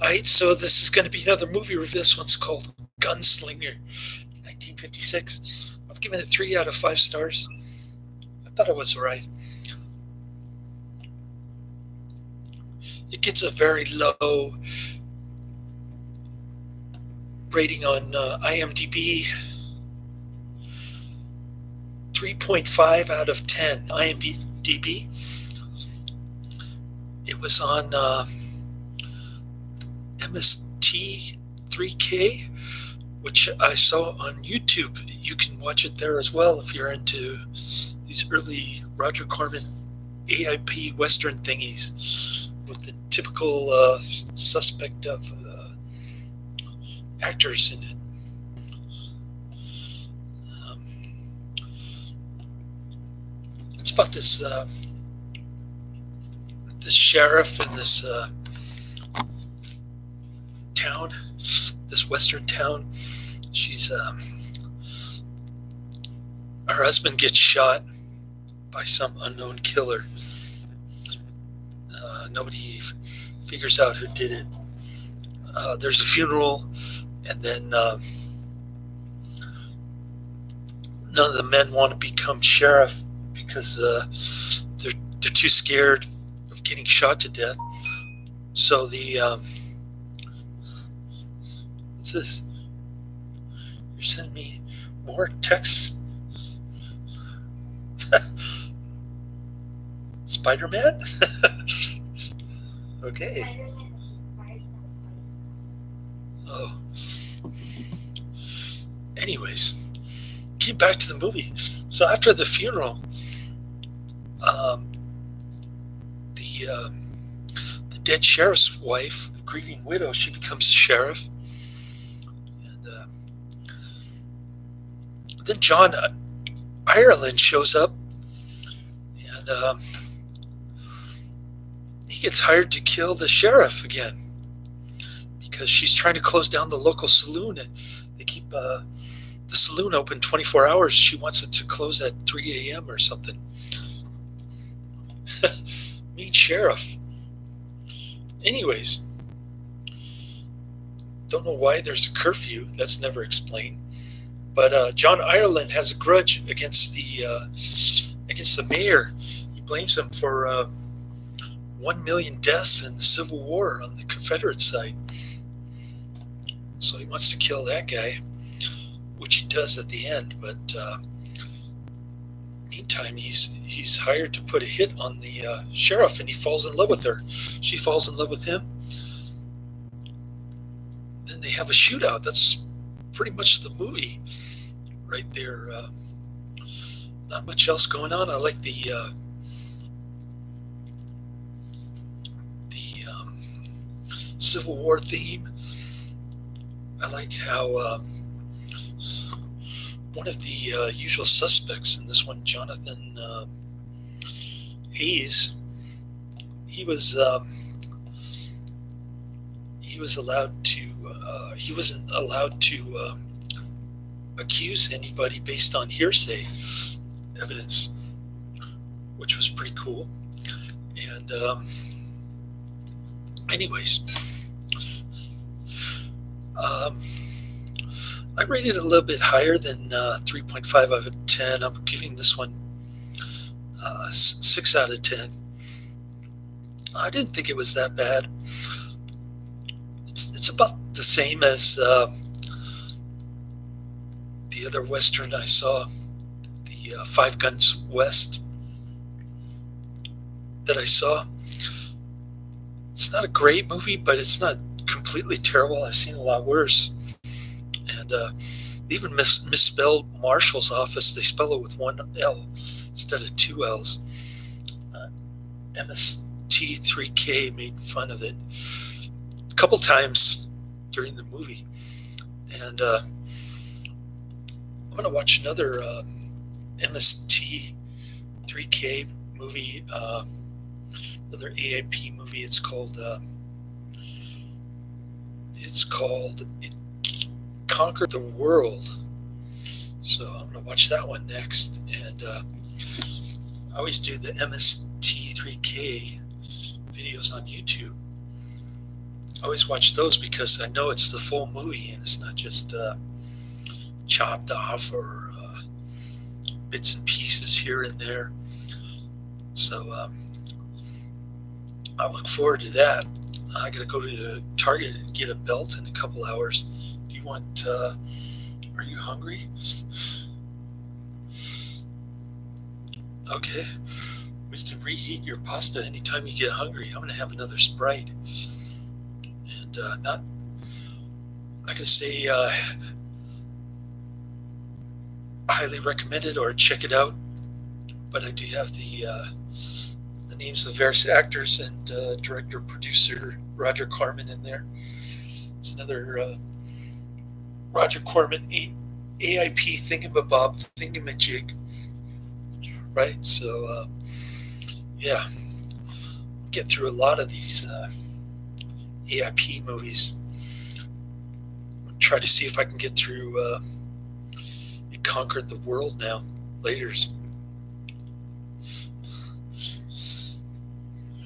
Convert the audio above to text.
Alright, so this is going to be another movie review. This one's called Gunslinger, 1956. I've given it 3 out of 5 stars. I thought it was alright. It gets a very low rating on IMDb. 3.5 out of 10 IMDb. It was on MST3K, which I saw on YouTube. You can watch it there as well if you're into these early Roger Corman AIP Western thingies with the typical suspect of actors in it. It's about this this sheriff in this town, this western town. She's her husband gets shot by some unknown killer. Nobody figures out who did it. There's a funeral, and then none of the men want to become sheriff because they're too scared of getting shot to death. So the what's this? You're sending me more texts? Spider-Man? Okay. Oh. Anyways, getting back to the movie. So after the funeral, the dead sheriff's wife, the grieving widow, she becomes a sheriff. And then John Ireland shows up, and he gets hired to kill the sheriff again because she's trying to close down the local saloon, and they keep the saloon open 24 hours. She wants it to close at 3 a.m. or something. Mean sheriff. Anyways, don't know why there's a curfew. That's never explained. But John Ireland has a grudge against the mayor. He blames him for 1 million deaths in the Civil War on the Confederate side. So he wants to kill that guy, which he does at the end. But meantime, he's hired to put a hit on the sheriff, and he falls in love with her. She falls in love with him. Then they have a shootout. That's pretty much the movie right there. Not much else going on. I like the Civil War theme. I like how one of the usual suspects in this one, Jonathan Haze, he wasn't allowed to accuse anybody based on hearsay evidence, which was pretty cool. And anyways, I rated it a little bit higher than 3.5 out of 10. I'm giving this one 6 out of 10. I didn't think it was that bad. It's about the same as the other Western I saw, the Five Guns West that I saw. It's not a great movie, but it's not completely terrible. I've seen a lot worse. And they even misspelled Marshall's office. They spell it with 1 L instead of 2 L's. MST3K made fun of it a couple times during the movie. And I'm going to watch another MST3K movie, another AIP movie. It's called It Conquered the World. So I'm going to watch that one next. And I always do the MST3K videos on YouTube. I always watch those because I know it's the full movie and it's not just chopped off or bits and pieces here and there. So I look forward to that. I gotta go to Target and get a belt in a couple hours. Do you want? Are you hungry? Okay. Well, you can reheat your pasta anytime you get hungry. I'm gonna have another Sprite, and not gonna say highly recommend it or check it out, but I do have the names of various actors and director producer Roger Corman in there. It's another Roger Corman AIP thingamabob thingamajig, right? So yeah, get through a lot of these AIP movies. Try to see if I can get through It Conquered the World now later.